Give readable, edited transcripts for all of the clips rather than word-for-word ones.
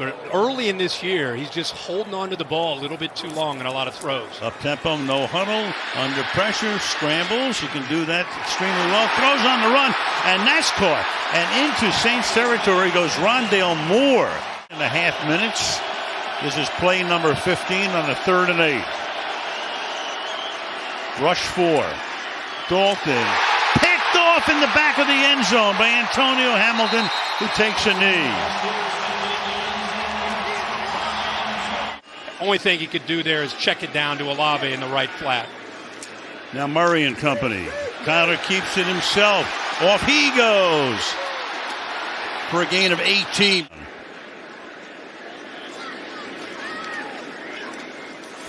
But early in this year, he's just holding on to the ball a little bit too long in a lot of throws. Up tempo, no huddle, under pressure, scrambles. He can do that extremely well. Throws on the run, and that's caught. And into Saints territory goes Rondale Moore. In the half minutes. This is play number 15 on the 3rd and 8. Rush 4. Dalton picked off in the back of the end zone by Antonio Hamilton, who takes a knee. Only thing he could do there is check it down to Olave in the right flat. Now Murray and company. Kyler keeps it himself. Off he goes for a gain of 18.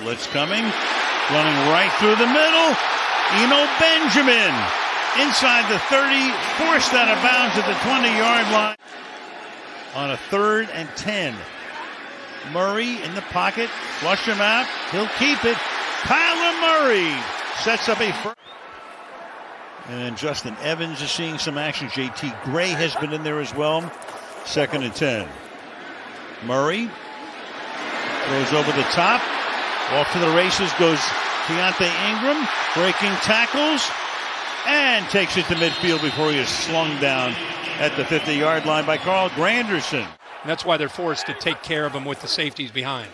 Blitz coming. Running right through the middle. Eno Benjamin inside the 30. Forced out of bounds at the 20-yard line. On a 3rd and 10. Murray in the pocket, flush him out, he'll keep it. Kyler Murray sets up a first. And Justin Evans is seeing some action. JT Gray has been in there as well. 2nd and 10. Murray throws over the top. Off to the races goes Keontae Ingram, breaking tackles, and takes it to midfield before he is slung down at the 50-yard line by Carl Granderson. And that's why they're forced to take care of him with the safeties behind.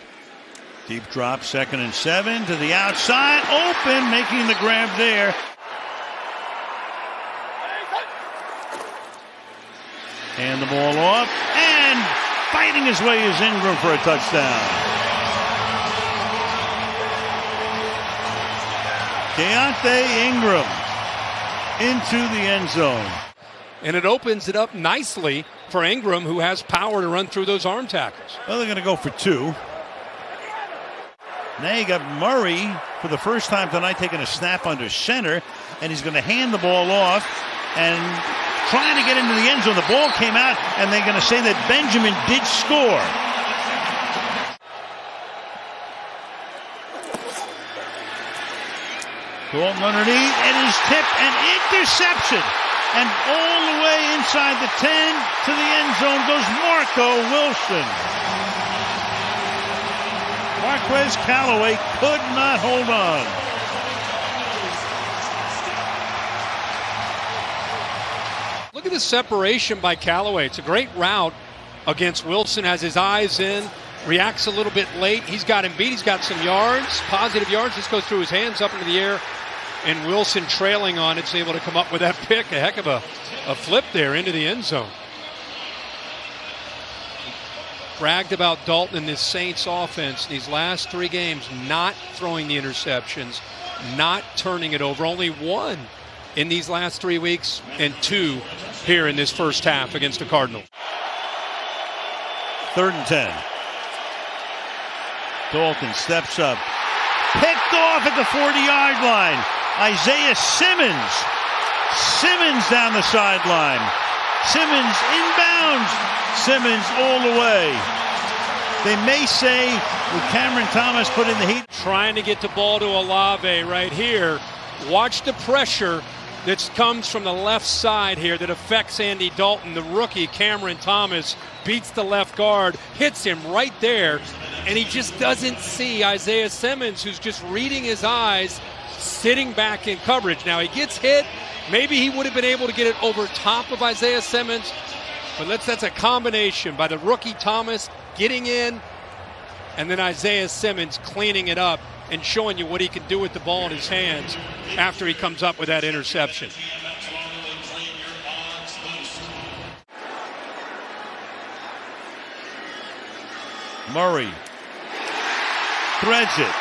Deep drop, 2nd and 7 to the outside. Open, making the grab there. Hand the ball off, and fighting his way is Ingram for a touchdown. Keontae Ingram into the end zone. And it opens it up nicely for Ingram, who has power to run through those arm tackles. Well, they're going to go for 2. Now you got Murray for the first time tonight taking a snap under center, and he's going to hand the ball off and trying to get into the end zone. The ball came out, and they're going to say that Benjamin did score. Dalton underneath, and is tipped, and interception. And all the way inside the 10 to the end zone goes Marco Wilson. Marquez Callaway could not hold on. Look at the separation by Callaway. It's a great route against Wilson. Has his eyes in, reacts a little bit late. He's got him beat. He's got some yards, positive yards. This goes through his hands up into the air. And Wilson trailing on it's able to come up with that pick. A heck of a flip there into the end zone. Bragged about Dalton in this Saints offense these last 3 games, not throwing the interceptions, not turning it over. Only 1 in these last 3 weeks and 2 here in this first half against the Cardinals. 3rd and 10. Dalton steps up. Picked off at the 40-yard line. Isaiah Simmons. Simmons down the sideline. Simmons inbounds. Simmons all the way. They may say with Cameron Thomas put in the heat. Trying to get the ball to Olave right here. Watch the pressure that comes from the left side here that affects Andy Dalton. The rookie Cameron Thomas beats the left guard, hits him right there, and he just doesn't see Isaiah Simmons, who's just reading his eyes, sitting back in coverage. Now he gets hit. Maybe he would have been able to get it over top of Isaiah Simmons, but that's a combination by the rookie Thomas getting in and then Isaiah Simmons cleaning it up and showing you what he can do with the ball in his hands after he comes up with that interception. Murray threads it.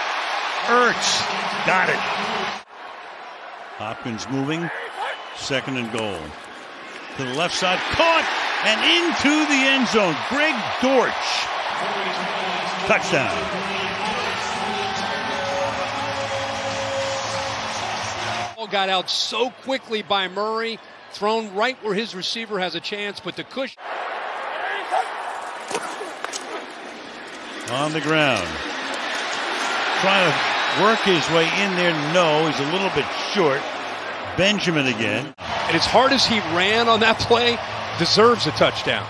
Ertz got it. Hopkins moving. 2nd and goal. To the left side. Caught and into the end zone. Greg Dortch. Touchdown. Ball got out so quickly by Murray. Thrown right where his receiver has a chance, but the cushion. On the ground. Trying to work his way in there. No, he's a little bit short. Benjamin again. And as hard as he ran on that play, deserves a touchdown.